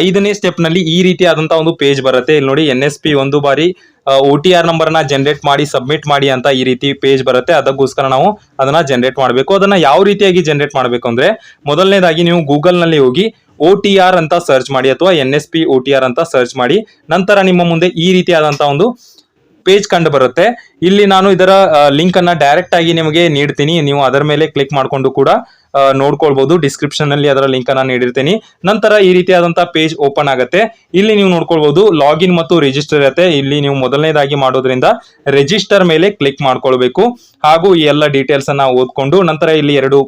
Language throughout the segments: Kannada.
5ನೇ ಸ್ಟೆಪ್ ನಲ್ಲಿ ಈ ರೀತಿಯಾದಂತಹ ಒಂದು ಪೇಜ್ ಬರುತ್ತೆ. ಇಲ್ಲಿ ನೋಡಿ NSP ಒಂದು ಬಾರಿ OTR ನಂಬರ್ ನ ಜನರೇಟ್ ಮಾಡಿ ಸಬ್ಮಿಟ್ ಮಾಡಿ ಅಂತ ಈ ರೀತಿ ಪೇಜ್ ಬರುತ್ತೆ. ಅದಕ್ಕೋಸ್ಕರ ನಾವು ಅದನ್ನ ಜನರೇಟ್ ಮಾಡಬೇಕು. ಅದನ್ನ ಯಾವ ರೀತಿಯಾಗಿ ಜನರೇಟ್ ಮಾಡಬೇಕು ಅಂದ್ರೆ ಮೊದಲನೇದಾಗಿ ನೀವು ಗೂಗಲ್ ನಲ್ಲಿ ಹೋಗಿ OTR ಅಂತ ಸರ್ಚ್ ಮಾಡಿ ಅಥವಾ NSP OTR ಅಂತ ಸರ್ಚ್ ಮಾಡಿ. ನಂತರ ನಿಮ್ಮ ಮುಂದೆ ಈ ರೀತಿಯಾದಂತಹ ಒಂದು ಪೇಜ್ ಕಂಡು ಬರುತ್ತೆ. ಇಲ್ಲಿ ನಾನು ಇದರ ಲಿಂಕ್ ಅನ್ನ ಡೈರೆಕ್ಟ್ ಆಗಿ ನಿಮಗೆ ನೀಡ್ತೀನಿ. ನೀವು ಅದರ ಮೇಲೆ ಕ್ಲಿಕ್ ಮಾಡಿಕೊಂಡು ಕೂಡ ನೋಡ್ಕೊಳ್ಬಹುದು. ಡಿಸ್ಕ್ರಿಪ್ಷನ್ ನಲ್ಲಿ ಅದರ ಲಿಂಕ್ ಅನ್ನ ನೀಡಿರ್ತೀನಿ. ನಂತರ ಈ ರೀತಿಯಾದಂತಹ ಪೇಜ್ ಓಪನ್ ಆಗುತ್ತೆ. ಇಲ್ಲಿ ನೀವು ನೋಡ್ಕೊಳ್ಬಹುದು ಲಾಗಿನ್ ಮತ್ತು ರಿಜಿಸ್ಟರ್ ಇರುತ್ತೆ. ಇಲ್ಲಿ ನೀವು ಮೊದಲನೇದಾಗಿ ಮಾಡೋದ್ರಿಂದ ರಿಜಿಸ್ಟರ್ ಮೇಲೆ ಕ್ಲಿಕ್ ಮಾಡ್ಕೊಳ್ಬೇಕು. ಹಾಗೂ ಈ ಎಲ್ಲ ಡೀಟೇಲ್ಸ್ ಅನ್ನ ಓದ್ಕೊಂಡು ನಂತರ ಇಲ್ಲಿ 2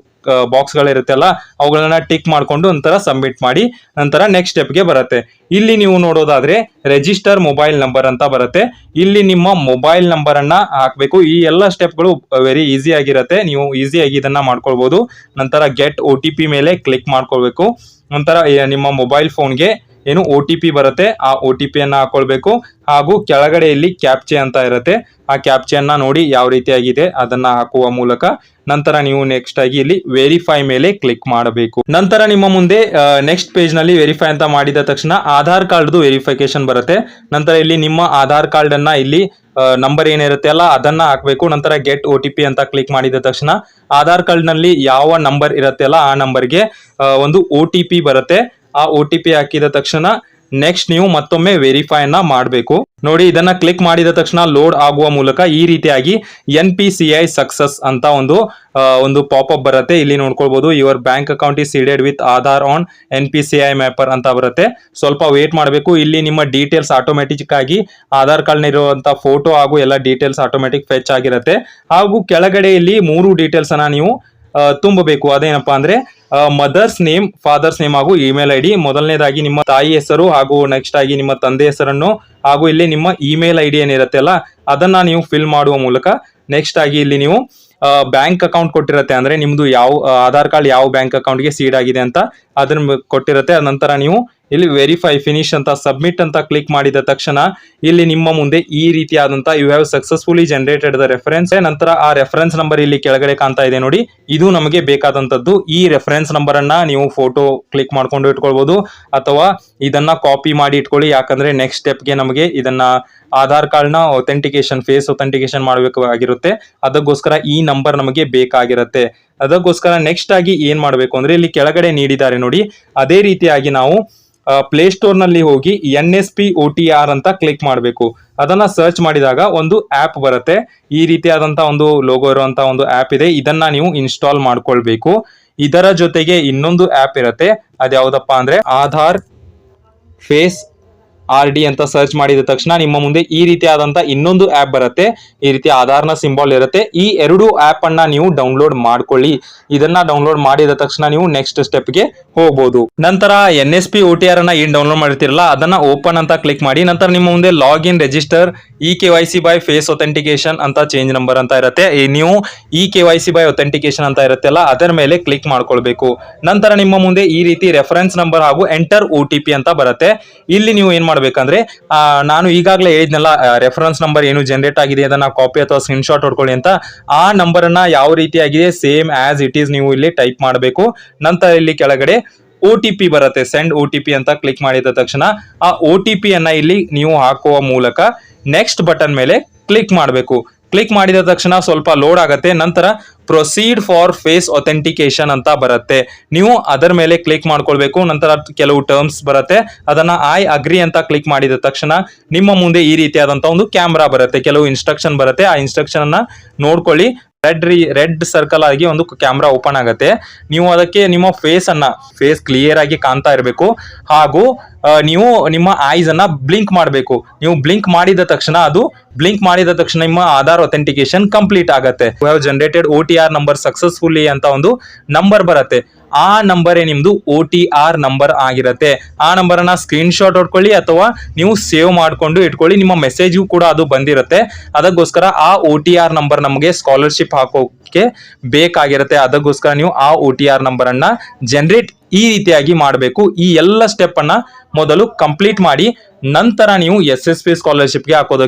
ಬಾಕ್ಸ್ ಗಳಿರುತ್ತಲ್ಲ ಅವುಗಳನ್ನ ಟಿಕ್ ಮಾಡ್ಕೊಂಡು ನಂತರ ಸಬ್ಮಿಟ್ ಮಾಡಿ ನಂತರ ನೆಕ್ಸ್ಟ್ ಸ್ಟೆಪ್ ಗೆ ಬರುತ್ತೆ. ಇಲ್ಲಿ ನೀವು ನೋಡೋದಾದ್ರೆ ರಿಜಿಸ್ಟರ್ ಮೊಬೈಲ್ ನಂಬರ್ ಅಂತ ಬರುತ್ತೆ. ಇಲ್ಲಿ ನಿಮ್ಮ ಮೊಬೈಲ್ ನಂಬರ್ ಅನ್ನ ಹಾಕ್ಬೇಕು. ಈ ಎಲ್ಲ ಸ್ಟೆಪ್ಗಳು ವೆರಿ ಈಸಿ ಆಗಿರುತ್ತೆ. ನೀವು ಈಸಿಯಾಗಿ ಇದನ್ನ ಮಾಡ್ಕೊಳ್ಬಹುದು. ನಂತರ ಗೆಟ್ OTP ಮೇಲೆ ಕ್ಲಿಕ್ ಮಾಡ್ಕೊಳ್ಬೇಕು. ನಂತರ ನಿಮ್ಮ ಮೊಬೈಲ್ ಫೋನ್ಗೆ ಏನು OTP ಬರುತ್ತೆ ಆ OTP ಅನ್ನ ಹಾಕೊಳ್ಬೇಕು. ಹಾಗೂ ಕೆಳಗಡೆ ಇಲ್ಲಿ ಕ್ಯಾಪ್ಚೆ ಅಂತ ಇರುತ್ತೆ. ಆ ಕ್ಯಾಪ್ಚೆಯನ್ನ ನೋಡಿ ಯಾವ ರೀತಿಯಾಗಿದೆ ಅದನ್ನ ಹಾಕುವ ಮೂಲಕ ನಂತರ ನೀವು ನೆಕ್ಸ್ಟ್ ಆಗಿ ಇಲ್ಲಿ ವೆರಿಫೈ ಮೇಲೆ ಕ್ಲಿಕ್ ಮಾಡಬೇಕು. ನಂತರ ನಿಮ್ಮ ಮುಂದೆ ನೆಕ್ಸ್ಟ್ ಪೇಜ್ ನಲ್ಲಿ ವೆರಿಫೈ ಅಂತ ಮಾಡಿದ ತಕ್ಷಣ ಆಧಾರ್ ಕಾರ್ಡ್ ವೆರಿಫಿಕೇಶನ್ ಬರುತ್ತೆ. ನಂತರ ಇಲ್ಲಿ ನಿಮ್ಮ ಆಧಾರ್ ಕಾರ್ಡ್ ಅನ್ನ ಇಲ್ಲಿ ನಂಬರ್ ಏನಿರುತ್ತೆ ಅಲ್ಲ ಅದನ್ನ ಹಾಕ್ಬೇಕು. ನಂತರ ಗೆಟ್ OTP ಅಂತ ಕ್ಲಿಕ್ ಮಾಡಿದ ತಕ್ಷಣ ಆಧಾರ್ ಕಾರ್ಡ್ ನಲ್ಲಿ ಯಾವ ನಂಬರ್ ಇರುತ್ತೆ ಅಲ್ಲ ಆ ನಂಬರ್ಗೆ ಒಂದು OTP ಬರುತ್ತೆ. ಆ OTP ಹಾಕಿದ ತಕ್ಷಣ ನೆಕ್ಸ್ಟ್ ನೀವು ಮತ್ತೊಮ್ಮೆ ವೆರಿಫೈ ಅನ್ನ ಮಾಡಬೇಕು. ನೋಡಿ ಇದನ್ನ ಕ್ಲಿಕ್ ಮಾಡಿದ ತಕ್ಷಣ ಲೋಡ್ ಆಗುವ ಮೂಲಕ ಈ ರೀತಿಯಾಗಿ NPCI ಸಕ್ಸಸ್ ಅಂತ ಒಂದು ಪಾಪ್ಅಪ್ ಬರುತ್ತೆ. ಇಲ್ಲಿ ನೋಡ್ಕೊಳ್ಬಹುದು your bank account is seeded with Aadhaar on NPCI mapper ಅಂತ ಬರುತ್ತೆ. ಸ್ವಲ್ಪ ವೇಟ್ ಮಾಡಬೇಕು. ಇಲ್ಲಿ ನಿಮ್ಮ ಡೀಟೇಲ್ಸ್ ಆಟೋಮೆಟಿಕ್ ಆಗಿ ಆಧಾರ್ ಕಾರ್ಡ್ ಇರುವಂತಹ ಫೋಟೋ ಹಾಗೂ ಎಲ್ಲ ಡೀಟೇಲ್ಸ್ ಆಟೋಮೆಟಿಕ್ ಫೆಚ್ ಆಗಿರುತ್ತೆ. ಹಾಗೂ ಕೆಳಗಡೆ ಇಲ್ಲಿ 3 ಡೀಟೇಲ್ಸ್ ಅನ್ನ ನೀವು ತುಂಬಬೇಕು. ಅದೇನಪ್ಪಾ ಅಂದ್ರೆ ಮದರ್ಸ್ ನೇಮ್, ಫಾದರ್ಸ್ ನೇಮ್ ಹಾಗೂ ಇಮೇಲ್ ID. ಮೊದಲನೇದಾಗಿ ನಿಮ್ಮ ತಾಯಿ ಹೆಸರು ಹಾಗೂ ನೆಕ್ಸ್ಟ್ ಆಗಿ ನಿಮ್ಮ ತಂದೆ ಹೆಸರನ್ನು ಹಾಗೂ ಇಲ್ಲಿ ನಿಮ್ಮ ಇಮೇಲ್ ID ಏನಿರುತ್ತೆ ಅಲ್ಲ ಅದನ್ನ ನೀವು ಫಿಲ್ ಮಾಡುವ ಮೂಲಕ ನೆಕ್ಸ್ಟ್ ಆಗಿ ಇಲ್ಲಿ ನೀವು ಬ್ಯಾಂಕ್ ಅಕೌಂಟ್ ಕೊಟ್ಟಿರುತ್ತೆ ಅಂದ್ರೆ ನಿಮ್ದು ಯಾವ ಆಧಾರ್ ಕಾರ್ಡ್ ಯಾವ ಬ್ಯಾಂಕ್ ಅಕೌಂಟ್ಗೆ ಸೀಡ್ ಆಗಿದೆ ಅಂತ ಅದನ್ನ ಕೊಟ್ಟಿರುತ್ತೆ. ನಂತರ ನೀವು ಇಲ್ಲಿ ವೆರಿಫೈ ಫಿನಿಶ್ ಅಂತ ಸಬ್ಮಿಟ್ ಅಂತ ಕ್ಲಿಕ್ ಮಾಡಿದ ತಕ್ಷಣ ಇಲ್ಲಿ ನಿಮ್ಮ ಮುಂದೆ ಈ ರೀತಿಯಾದಂತಹ you have successfully generated the reference. ನಂತರ ಆ ರೆಫರೆನ್ಸ್ ನಂಬರ್ ಇಲ್ಲಿ ಕೆಳಗಡೆ ಕಾಣ್ತಾ ಇದೆ ನೋಡಿ, ಇದು ನಮಗೆ ಬೇಕಾದಂತದ್ದು. ಈ ರೆಫರೆನ್ಸ್ ನಂಬರ್ ಅನ್ನ ನೀವು ಫೋಟೋ ಕ್ಲಿಕ್ ಮಾಡ್ಕೊಂಡು ಇಟ್ಕೊಳ್ಬಹುದು ಅಥವಾ ಇದನ್ನ ಕಾಪಿ ಮಾಡಿ ಇಟ್ಕೊಳ್ಳಿ. ಯಾಕಂದ್ರೆ ನೆಕ್ಸ್ಟ್ ಸ್ಟೆಪ್ಗೆ ನಮಗೆ ಇದನ್ನ ಆಧಾರ್ ಕಾರ್ಡ್ ನ ಅಥೆಂಟಿಕೇಶನ್ ಫೇಸ್ ಅಥೆಂಟಿಕೇಶನ್ ಮಾಡಬೇಕಾಗಿರುತ್ತೆ. ಅದಕ್ಕೋಸ್ಕರ ಈ ನಂಬರ್ ನಮಗೆ ಬೇಕಾಗಿರುತ್ತೆ. ಅದಕ್ಕೋಸ್ಕರ ನೆಕ್ಸ್ಟ್ ಆಗಿ ಏನ್ ಮಾಡಬೇಕು ಅಂದ್ರೆ ಇಲ್ಲಿ ಕೆಳಗಡೆ ನೀಡಿದ್ದಾರೆ ನೋಡಿ, ಅದೇ ರೀತಿಯಾಗಿ ನಾವು ಪ್ಲೇಸ್ಟೋರ್ ನಲ್ಲಿ ಹೋಗಿ NSP OTR ಅಂತ ಕ್ಲಿಕ್ ಮಾಡಬೇಕು. ಅದನ್ನ ಸರ್ಚ್ ಮಾಡಿದಾಗ ಒಂದು ಆಪ್ ಬರುತ್ತೆ. ಈ ರೀತಿಯಾದಂತಹ ಒಂದು ಲೋಗೋ ಇರುವಂತಹ ಒಂದು ಆಪ್ ಇದೆ. ಇದನ್ನ ನೀವು ಇನ್ಸ್ಟಾಲ್ ಮಾಡ್ಕೊಳ್ಬೇಕು. ಇದರ ಜೊತೆಗೆ ಇನ್ನೊಂದು ಆಪ್ ಇರುತ್ತೆ. ಅದ್ಯಾವುದಪ್ಪ ಅಂದ್ರೆ ಆಧಾರ್ ಫೇಸ್ RD ಅಂತ ಸರ್ಚ್ ಮಾಡಿದ ತಕ್ಷಣ ನಿಮ್ಮ ಮುಂದೆ ಈ ರೀತಿಯಾದಂತ ಇನ್ನೊಂದು ಆಪ್ ಬರುತ್ತೆ. ಈ ರೀತಿ ಆಧಾರ್ನ ಸಿಂಬಲ್ ಇರುತ್ತೆ. ಈ 2 ಆಪ್ ಅನ್ನ ನೀವು ಡೌನ್ಲೋಡ್ ಮಾಡ್ಕೊಳ್ಳಿ. ಇದನ್ನ ಡೌನ್ಲೋಡ್ ಮಾಡಿದ ತಕ್ಷಣ ನೀವು ನೆಕ್ಸ್ಟ್ ಸ್ಟೆಪ್ ಗೆ ಹೋಗಬಹುದು. ನಂತರ NSP OTR ಅನ್ನ ಏನ್ ಡೌನ್ಲೋಡ್ ಮಾಡಿರ್ತಿರಲ್ಲ ಅದನ್ನ ಓಪನ್ ಅಂತ ಕ್ಲಿಕ್ ಮಾಡಿ. ನಂತರ ನಿಮ್ಮ ಮುಂದೆ login register KYC by face authentication ಅಂತ ಚೇಂಜ್ ನಂಬರ್ ಅಂತ ಇರುತ್ತೆ. ನೀವು KYC ಬೈ ಅಥೆಂಟಿಕೇಶನ್ ಅಂತ ಇರುತ್ತಲ್ಲ ಅದರ ಮೇಲೆ ಕ್ಲಿಕ್ ಮಾಡ್ಕೊಳ್ಬೇಕು. ನಂತರ ನಿಮ್ಮ ಮುಂದೆ ಈ ರೀತಿ ರೆಫರೆನ್ಸ್ ನಂಬರ್ ಹಾಗೂ ಎಂಟರ್ OTP ಅಂತ ಬರುತ್ತೆ. ಇಲ್ಲಿ ನೀವು ಏನ್ ಮಾಡ್ಬೇಕಂದ್ರೆ ನಾನು ಈಗಾಗಲೇ ಹೇಳಿದ್ನಲ್ಲ ರೆಫರೆನ್ಸ್ ನಂಬರ್ ಏನು ಜನರೇಟ್ ಆಗಿದೆ ಅದನ್ನ ಕಾಪಿ ಅಥವಾ ಸ್ಕ್ರೀನ್ ಶಾಟ್ ಹೊಡ್ಕೊಳ್ಳಿ ಅಂತ. ಆ ನಂಬರ್ ಅನ್ನ ಯಾವ ರೀತಿಯಾಗಿದೆ ಸೇಮ್ ಆಸ್ ಇಟ್ ಈಸ್ ನೀವು ಇಲ್ಲಿ ಟೈಪ್ ಮಾಡಬೇಕು. ನಂತರ ಇಲ್ಲಿ ಕೆಳಗಡೆ OTP ಬರುತ್ತೆ, ಸೆಂಡ್ OTP ಅಂತ ಕ್ಲಿಕ್ ಮಾಡಿದ ತಕ್ಷಣ ಆ OTP ಅನ್ನ ಇಲ್ಲಿ ನೀವು ಹಾಕುವ ಮೂಲಕ ನೆಕ್ಸ್ಟ್ ಬಟನ್ ಮೇಲೆ ಕ್ಲಿಕ್ ಮಾಡಬೇಕು. ಕ್ಲಿಕ್ ಮಾಡಿದ ತಕ್ಷಣ ಸ್ವಲ್ಪ ಲೋಡ್ ಆಗುತ್ತೆ. ನಂತರ ಪ್ರೊಸೀಡ್ ಫಾರ್ ಫೇಸ್ ಅಥೆಂಟಿಕೇಶನ್ ಅಂತ ಬರುತ್ತೆ. ನೀವು ಅದರ ಮೇಲೆ ಕ್ಲಿಕ್ ಮಾಡ್ಕೊಳ್ಬೇಕು. ನಂತರ ಕೆಲವು ಟರ್ಮ್ಸ್ ಬರುತ್ತೆ, ಅದನ್ನ ಐ ಅಗ್ರಿ ಅಂತ ಕ್ಲಿಕ್ ಮಾಡಿದ ತಕ್ಷಣ ನಿಮ್ಮ ಮುಂದೆ ಈ ರೀತಿಯಾದಂತಹ ಒಂದು ಕ್ಯಾಮ್ರಾ ಬರುತ್ತೆ, ಕೆಲವು ಇನ್ಸ್ಟ್ರಕ್ಷನ್ ಬರುತ್ತೆ. ಆ ಇನ್ಸ್ಟ್ರಕ್ಷನ್ ಅನ್ನ ನೋಡ್ಕೊಳ್ಳಿ. ರೆಡ್ ಸರ್ಕಲ್ ಆಗಿ ಒಂದು ಕ್ಯಾಮ್ರಾ ಓಪನ್ ಆಗುತ್ತೆ. ನೀವು ಅದಕ್ಕೆ ನಿಮ್ಮ ಫೇಸ್ ಕ್ಲಿಯರ್ ಆಗಿ ಕಾಣ್ತಾ ಇರಬೇಕು. ಹಾಗೂ ನೀವು ನಿಮ್ಮ ಐಸ್ ಅನ್ನ ಬ್ಲಿಂಕ್ ಮಾಡಬೇಕು. ನೀವು ಬ್ಲಿಂಕ್ ಮಾಡಿದ ತಕ್ಷಣ ನಿಮ್ಮ ಆಧಾರ್ ಅಥೆಂಟಿಕೇಶನ್ ಕಂಪ್ಲೀಟ್ ಆಗುತ್ತೆ. You have generated OTR number successfully ಅಂತ ಒಂದು ನಂಬರ್ ಬರುತ್ತೆ. ಆ ನಂಬರೇ ನಿಮ್ದು OTR ನಂಬರ್ ಆಗಿರುತ್ತೆ. ಆ ನಂಬರ್ ಅನ್ನ ಸ್ಕ್ರೀನ್ ಶಾಟ್ ಹೊಡ್ಕೊಳ್ಳಿ ಅಥವಾ ನೀವು ಸೇವ್ ಮಾಡ್ಕೊಂಡು ಇಟ್ಕೊಳ್ಳಿ. ನಿಮ್ಮ ಮೆಸೇಜ್ ಕೂಡ ಅದು ಬಂದಿರುತ್ತೆ. ಅದಕ್ಕೋಸ್ಕರ ಆ OTR ನಂಬರ್ ನಮಗೆ ಸ್ಕಾಲರ್ಶಿಪ್ ಹಾಕೋಕೆ ಬೇಕಾಗಿರುತ್ತೆ. ಅದಕ್ಕೋಸ್ಕರ ನೀವು ಆ OTR ನಂಬರ್ ಅನ್ನ ಜನರೇಟ್ ಈ ರೀತಿಯಾಗಿ ಮಾಡಬೇಕು. ಈ ಎಲ್ಲ ಸ್ಟೆಪ್ ಅನ್ನ ಮೊದಲು ಕಂಪ್ಲೀಟ್ ಮಾಡಿ ನಂತರ ನೀವು SSP ಸ್ಕಾಲರ್ಶಿಪ್ಗೆ ಹಾಕೋದಕ್ಕೆ